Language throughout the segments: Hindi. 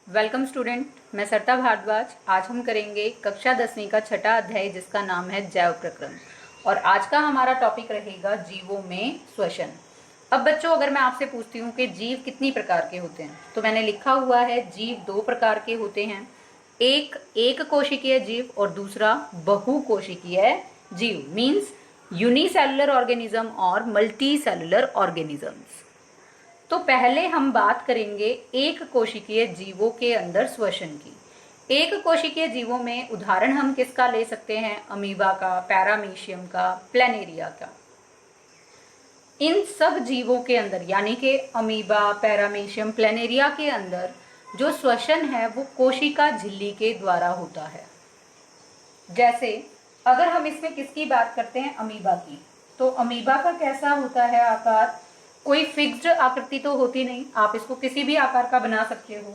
वेलकम स्टूडेंट, मैं सरिता भारद्वाज। आज हम करेंगे कक्षा 10वीं का छठा अध्याय जिसका नाम है जैव प्रक्रम। और आज का हमारा टॉपिक रहेगा जीवों में श्वसन। अब बच्चों, अगर मैं आपसे पूछती हूँ कि जीव कितनी प्रकार के होते हैं, तो मैंने लिखा हुआ है जीव दो प्रकार के होते हैं। एक कोशिकीय जीव और दूसरा बहुकोशिकीय जीव, मीन्स यूनिसेलुलर ऑर्गेनिज्म और मल्टी सेलुलर ऑर्गेनिजम्स। तो पहले हम बात करेंगे एक कोशिकीय जीवों के अंदर श्वसन की। एक कोशिकीय जीवों में उदाहरण हम किसका ले सकते हैं? अमीबा का, पैरामीशियम का, प्लेनेरिया का। इन सब जीवों के अंदर यानी कि अमीबा, पैरामीशियम, प्लेनेरिया के अंदर जो श्वसन है वो कोशिका झिल्ली के द्वारा होता है। जैसे अगर हम इसमें किसकी बात करते हैं, अमीबा की, तो अमीबा का कैसा होता है आकार? कोई फिक्स्ड आकृति तो होती नहीं, आप इसको किसी भी आकार का बना सकते हो।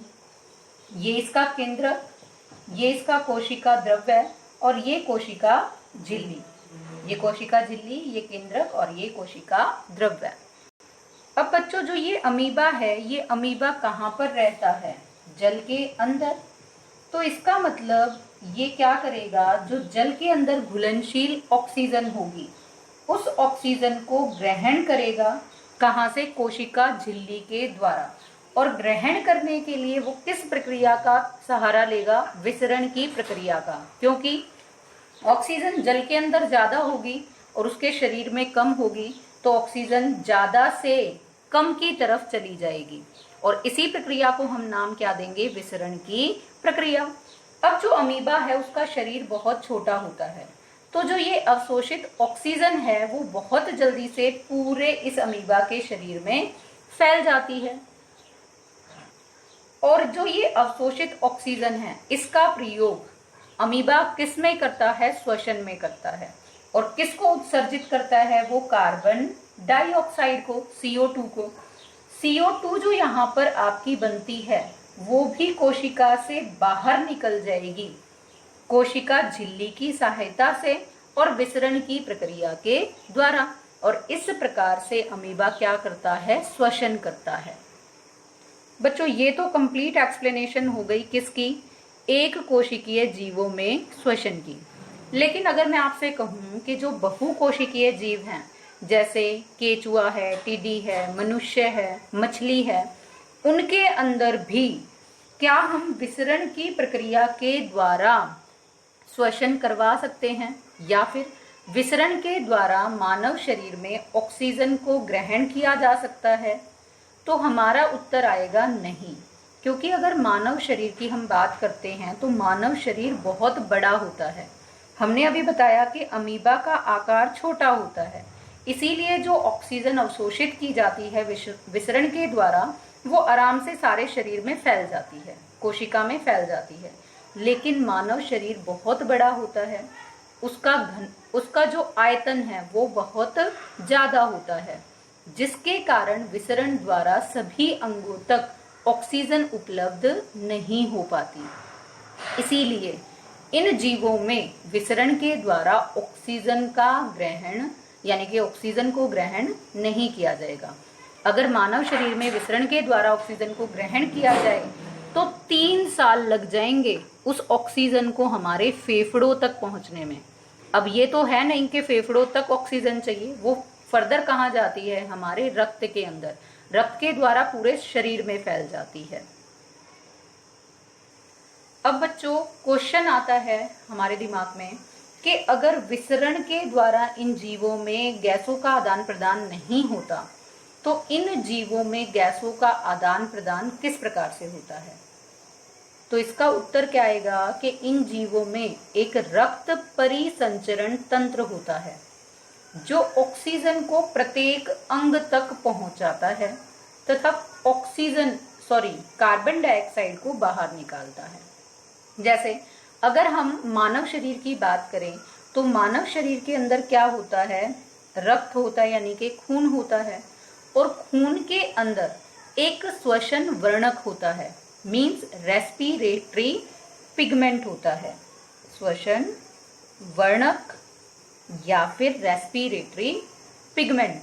ये इसका केंद्रक, ये इसका कोशिका द्रव्य और ये कोशिका झिल्ली। ये कोशिका झिल्ली, ये केंद्रक और ये कोशिका द्रव्य। अब बच्चों, जो ये अमीबा है, ये अमीबा कहाँ पर रहता है? जल के अंदर। तो इसका मतलब ये क्या करेगा, जो जल के अंदर घुलनशील ऑक्सीजन होगी उस ऑक्सीजन को ग्रहण करेगा। कहाँ से? कोशिका झिल्ली के द्वारा। और ग्रहण करने के लिए वो किस प्रक्रिया का सहारा लेगा? विसरण की प्रक्रिया का, क्योंकि ऑक्सीजन जल के अंदर ज्यादा होगी और उसके शरीर में कम होगी, तो ऑक्सीजन ज्यादा से कम की तरफ चली जाएगी। और इसी प्रक्रिया को हम नाम क्या देंगे? विसरण की प्रक्रिया। अब जो अमीबा है उसका शरीर बहुत छोटा होता है, तो जो ये अवशोषित ऑक्सीजन है वो बहुत जल्दी से पूरे इस अमीबा के शरीर में फैल जाती है। और जो ये अवशोषित ऑक्सीजन है इसका प्रयोग अमीबा किस में करता है? श्वसन में करता है। और किसको उत्सर्जित करता है? वो कार्बन डाइऑक्साइड को, CO2 को। CO2 जो यहाँ पर आपकी बनती है वो भी कोशिका से बाहर निकल जाएगी, कोशिका झिल्ली की सहायता से और विसरण की प्रक्रिया के द्वारा। और इस प्रकार से अमीबा क्या करता है? श्वसन करता है। बच्चों, ये तो कंप्लीट एक्सप्लेनेशन हो गई किसकी? एक कोशिकीय जीवों में श्वसन की। लेकिन अगर मैं आपसे कहूं कि जो बहुकोशिकीय जीव हैं, जैसे केचुआ है, टिड्डी है, मनुष्य है, मछली है, उनके अंदर भी क्या हम विसरण की प्रक्रिया के द्वारा श्वसन करवा सकते हैं? या फिर विसरण के द्वारा मानव शरीर में ऑक्सीजन को ग्रहण किया जा सकता है? तो हमारा उत्तर आएगा नहीं। क्योंकि अगर मानव शरीर की हम बात करते हैं तो मानव शरीर बहुत बड़ा होता है। हमने अभी बताया कि अमीबा का आकार छोटा होता है, इसीलिए जो ऑक्सीजन अवशोषित की जाती है विसरण के द्वारा वो आराम से सारे शरीर में फैल जाती है, कोशिका में फैल जाती है। लेकिन मानव शरीर बहुत बड़ा होता है, उसका जो आयतन है वो बहुत ज्यादा होता है, जिसके कारण विसरण द्वारा सभी अंगों तक ऑक्सीजन उपलब्ध नहीं हो पाती। इसीलिए इन जीवों में विसरण के द्वारा ऑक्सीजन का ग्रहण यानी कि ऑक्सीजन को ग्रहण नहीं किया जाएगा। अगर मानव शरीर में विसरण के द्वारा ऑक्सीजन को ग्रहण किया जाए तो 3 साल लग जाएंगे उस ऑक्सीजन को हमारे फेफड़ों तक पहुंचने में। अब ये तो है नहीं कि फेफड़ों तक ऑक्सीजन चाहिए, वो फर्दर कहाँ जाती है? हमारे रक्त के अंदर, रक्त के द्वारा पूरे शरीर में फैल जाती है। अब बच्चों, क्वेश्चन आता है हमारे दिमाग में कि अगर विसरण के द्वारा इन जीवों में गैसों का आदान प्रदान नहीं होता तो इन जीवों में गैसों का आदान प्रदान किस प्रकार से होता है? तो इसका उत्तर क्या आएगा कि इन जीवों में एक रक्त परिसंचरण तंत्र होता है जो ऑक्सीजन को प्रत्येक अंग तक पहुंचाता है तथा कार्बन डाइऑक्साइड को बाहर निकालता है। जैसे अगर हम मानव शरीर की बात करें तो मानव शरीर के अंदर क्या होता है? रक्त होता है यानी कि खून होता है, और खून के अंदर एक श्वसन वर्णक होता है, मीन्स रेस्पिरेटरी पिगमेंट होता है। श्वसन वर्णक या फिर रेस्पिरेटरी पिगमेंट,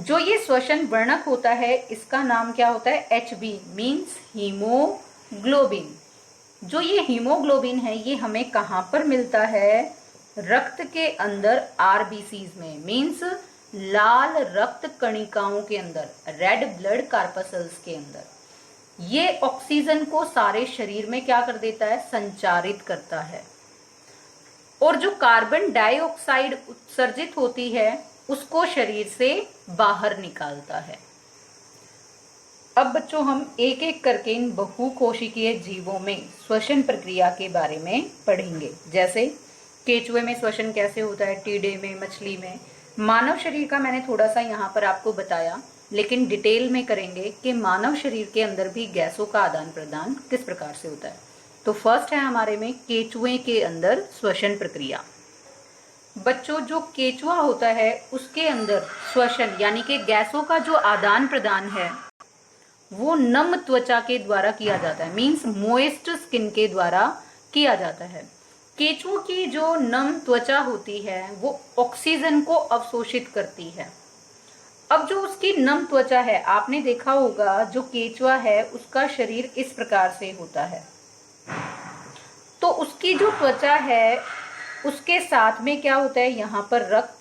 जो ये श्वसन वर्णक होता है इसका नाम क्या होता है? HB means haemoglobin. जो ये हीमोग्लोबिन है ये हमें कहाँ पर मिलता है? रक्त के अंदर RBCs में, मीन्स लाल रक्त कणिकाओं के अंदर, रेड ब्लड कार्पसल्स के अंदर। ये ऑक्सीजन को सारे शरीर में क्या कर देता है? संचारित करता है। और जो कार्बन डाइऑक्साइड उत्सर्जित होती है उसको शरीर से बाहर निकालता है। अब बच्चों हम एक एक करके इन बहुकोशिकीय जीवों में श्वसन प्रक्रिया के बारे में पढ़ेंगे। जैसे केचुए में श्वसन कैसे होता है, टीडे में, मछली में। मानव शरीर का मैंने थोड़ा सा यहाँ पर आपको बताया, लेकिन डिटेल में करेंगे कि मानव शरीर के अंदर भी गैसों का आदान प्रदान किस प्रकार से होता है। तो फर्स्ट है हमारे में केचुए के अंदर श्वसन प्रक्रिया। बच्चों जो केचुआ होता है उसके अंदर श्वसन यानी कि गैसों का जो आदान प्रदान है वो नम त्वचा के द्वारा किया जाता है, मीन्स मोइस्ट स्किन के द्वारा किया जाता है। केचुओं की जो नम त्वचा होती है वो ऑक्सीजन को अवशोषित करती है। अब जो उसकी नम त्वचा है, आपने देखा होगा जो केचुआ है उसका शरीर इस प्रकार से होता है, तो उसकी जो त्वचा है उसके साथ में क्या होता है? यहाँ पर रक्त।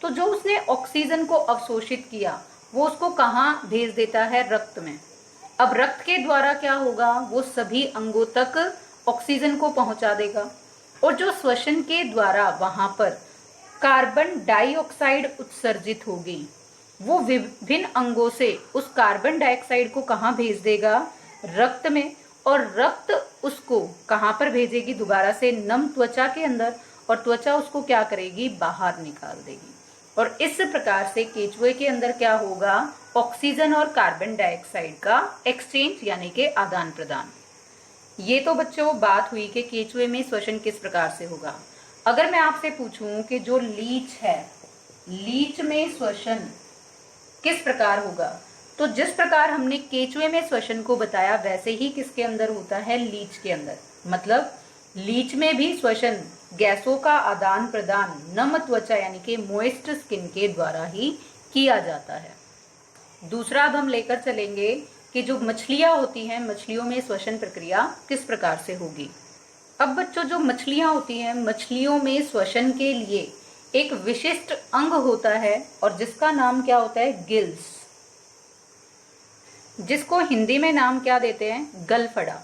तो जो उसने ऑक्सीजन को अवशोषित किया वो उसको कहाँ भेज देता है? रक्त में। अब रक्त के द्वारा क्या होगा? वो सभी अंगों तक ऑक्सीजन को पहुंचा देगा। और जो श्वसन के द्वारा वहां पर कार्बन डाइऑक्साइड उत्सर्जित होगी, वो विभिन्न अंगों से उस कार्बन डाइऑक्साइड को कहाँ भेज देगा? रक्त में। और रक्त उसको कहाँ पर भेजेगी? दोबारा से नम त्वचा के अंदर, और त्वचा उसको क्या करेगी? बाहर निकाल देगी। और इस प्रकार से केचुए के अंदर क्या होगा? ऑक्सीजन और कार्बन डाइऑक्साइड का एक्सचेंज यानी कि आदान प्रदान। ये तो बच्चों बात हुई कि केचुए में श्वसन किस प्रकार से होगा। अगर मैं आपसे पूछूं कि जो लीच है, लीच में श्वसन किस प्रकार होगा, तो जिस प्रकार हमने केचुए में श्वसन को बताया वैसे ही किसके अंदर होता है? लीच के अंदर। मतलब लीच में भी श्वसन गैसों का आदान प्रदान नम त्वचा यानी कि मोइस्ट स्किन के द्वारा ही किया जाता है। दूसरा अब हम लेकर चलेंगे कि जो मछलियां होती हैं, मछलियों में श्वसन प्रक्रिया किस प्रकार से होगी। अब बच्चों जो मछलियां होती हैं, मछलियों में श्वसन के लिए एक विशिष्ट अंग होता है और जिसका नाम क्या होता है? गिल्स, जिसको हिंदी में नाम क्या देते हैं? गलफड़ा।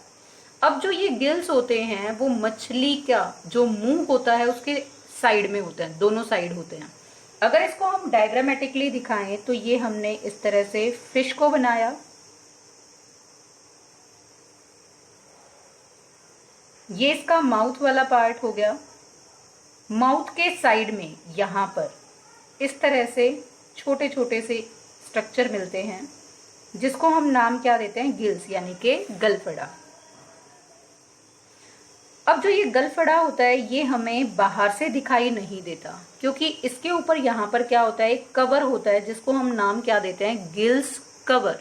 अब जो ये गिल्स होते हैं वो मछली का जो मुंह होता है उसके साइड में होते हैं, दोनों साइड होते हैं। अगर इसको हम डायग्रामेटिकली दिखाएं तो ये हमने इस तरह से फिश को बनाया, ये इसका माउथ वाला पार्ट हो गया। माउथ के साइड में यहाँ पर इस तरह से छोटे छोटे से स्ट्रक्चर मिलते हैं जिसको हम नाम क्या देते हैं? गिल्स यानी कि गलफड़ा। अब जो ये गलफड़ा होता है ये हमें बाहर से दिखाई नहीं देता क्योंकि इसके ऊपर यहाँ पर क्या होता है? एक कवर होता है जिसको हम नाम क्या देते हैं? Gills cover.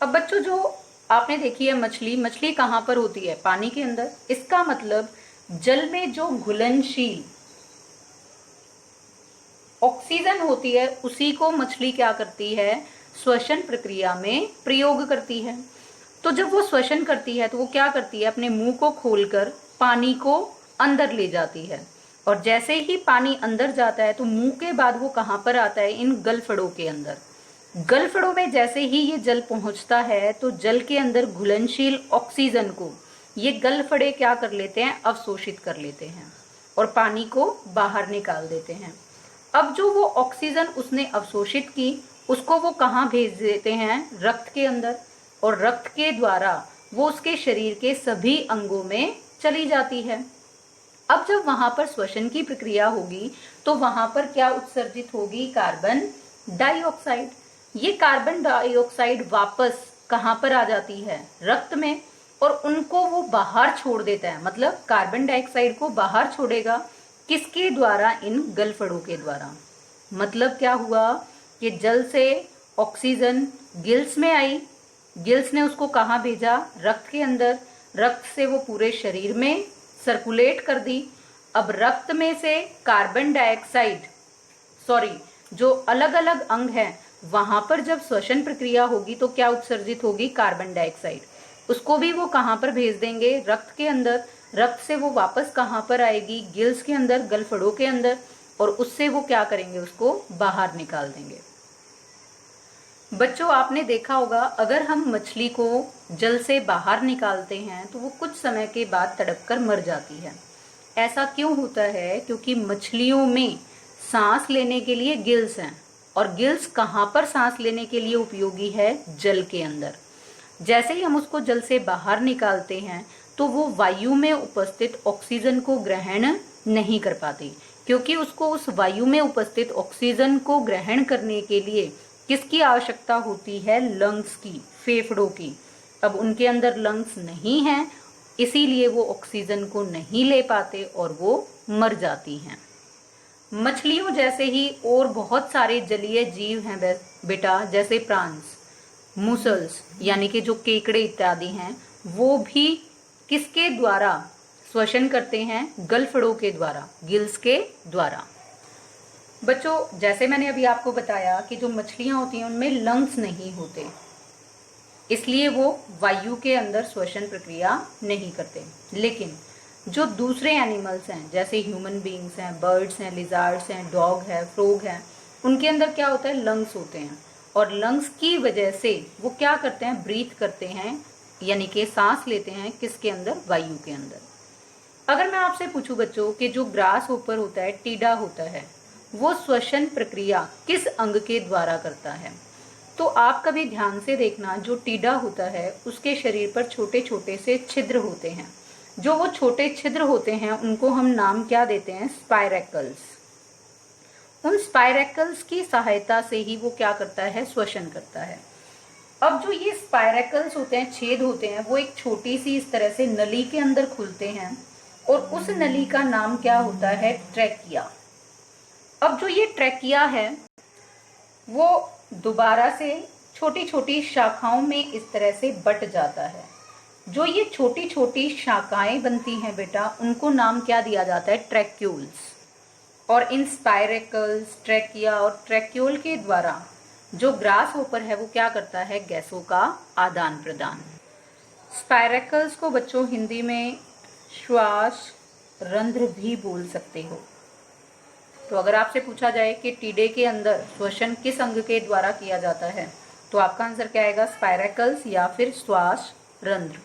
अब बच्चों जो आपने देखी है मछली, मछली कहाँ पर होती है? पानी के अंदर। इसका मतलब जल में जो घुलनशील ऑक्सीजन होती है उसी को मछली क्या करती है? श्वसन प्रक्रिया में प्रयोग करती है। तो जब वो श्वसन करती है तो वो क्या करती है? अपने मुंह को खोलकर पानी को अंदर ले जाती है, और जैसे ही पानी अंदर जाता है तो मुंह के बाद वो कहाँ पर आता है? इन गलफड़ों के अंदर। गलफड़ों में जैसे ही ये जल पहुंचता है तो जल के अंदर घुलनशील ऑक्सीजन को ये गलफड़े क्या कर लेते हैं? अवशोषित कर लेते हैं और पानी को बाहर निकाल देते हैं। अब जो वो ऑक्सीजन उसने अवशोषित की उसको वो कहाँ भेज देते हैं? रक्त के अंदर, और रक्त के द्वारा वो उसके शरीर के सभी अंगों में चली जाती है। अब जब वहां पर श्वसन की प्रक्रिया होगी तो वहां पर क्या उत्सर्जित होगी? Carbon dioxide. ये कार्बन डाइऑक्साइड वापस कहां पर आ जाती है? रक्त में, और उनको वो बाहर छोड़ देता है। मतलब कार्बन डाइऑक्साइड को बाहर छोड़ेगा किसके द्वारा? इन गलफड़ों के द्वारा। मतलब क्या हुआ कि जल से ऑक्सीजन गिल्स में आई, गिल्स ने उसको कहाँ भेजा? रक्त के अंदर। रक्त से वो पूरे शरीर में सर्कुलेट कर दी। अब रक्त में से कार्बन डाइऑक्साइड जो अलग अलग अंग हैं वहां पर जब श्वसन प्रक्रिया होगी तो क्या उत्सर्जित होगी? Carbon dioxide. उसको भी वो कहाँ पर भेज देंगे? रक्त के अंदर। रक्त से वो वापस कहाँ पर आएगी? गिल्स के अंदर, गलफड़ों के अंदर, और उससे वो क्या करेंगे? उसको बाहर निकाल देंगे। बच्चों, आपने देखा होगा अगर हम मछली को जल से बाहर निकालते हैं तो वो कुछ समय के बाद तड़प कर मर जाती है। ऐसा क्यों होता है? क्योंकि मछलियों में सांस लेने के लिए गिल्स हैं, और गिल्स कहाँ पर सांस लेने के लिए उपयोगी है? जल के अंदर। जैसे ही हम उसको जल से बाहर निकालते हैं तो वो वायु में उपस्थित ऑक्सीजन को ग्रहण नहीं कर पाती, क्योंकि उसको उस वायु में उपस्थित ऑक्सीजन को ग्रहण करने के लिए किसकी आवश्यकता होती है? लंग्स की, फेफड़ों की। अब उनके अंदर लंग्स नहीं हैं, इसीलिए वो ऑक्सीजन को नहीं ले पाते और वो मर जाती हैं। मछलियों जैसे ही और बहुत सारे जलीय जीव हैं बेटा, जैसे प्रांस, मुसल्स यानी कि जो केकड़े इत्यादि हैं, वो भी किसके द्वारा श्वसन करते हैं? गलफड़ों के द्वारा, गिल्स के द्वारा। बच्चों, जैसे मैंने अभी आपको बताया कि जो मछलियां होती हैं उनमें लंग्स नहीं होते, इसलिए वो वायु के अंदर श्वसन प्रक्रिया नहीं करते। लेकिन जो दूसरे एनिमल्स हैं, जैसे ह्यूमन बीइंग्स हैं, बर्ड्स हैं, लिजार्ड्स हैं, डॉग है, फ्रॉग है, उनके अंदर क्या होता है? लंग्स होते हैं, और लंग्स की वजह से वो क्या करते हैं? ब्रीथ करते हैं, यानी कि सांस लेते हैं किसके अंदर? वायु के अंदर। अगर मैं आपसे पूछूं बच्चों कि जो ग्रास होपर होता है, टीडा होता है, वो श्वसन प्रक्रिया किस अंग के द्वारा करता है? तो आप कभी ध्यान से देखना, जो टीडा होता है उसके शरीर पर छोटे छोटे से छिद्र होते हैं। जो वो छोटे छिद्र होते हैं उनको हम नाम क्या देते हैं? स्पाइरेकल्स। उन स्पाइरेकल्स की सहायता से ही वो क्या करता है? श्वसन करता है। अब जो ये स्पाइरेकल्स होते हैं, छेद होते हैं, वो एक छोटी सी इस तरह से नली के अंदर खुलते हैं, और उस नली का नाम क्या होता है? ट्रैकिया। अब जो ये ट्रैकिया है वो दोबारा से छोटी छोटी शाखाओं में इस तरह से बट जाता है। जो ये छोटी छोटी शाखाएं बनती हैं बेटा, उनको नाम क्या दिया जाता है? ट्रैक्यूल्स। और इन स्पाइरेकल्स, ट्रैकिया और ट्रैक्यूल के द्वारा जो ग्रास होपर है वो क्या करता है? गैसों का आदान प्रदान। स्पाइरेकल्स को बच्चों हिंदी में श्वास रंध्र भी बोल सकते हो। तो अगर आपसे पूछा जाए कि टीडे के अंदर श्वसन किस अंग के द्वारा किया जाता है, तो आपका आंसर क्या आएगा? स्पाइरेकल्स या फिर श्वास रंध्र।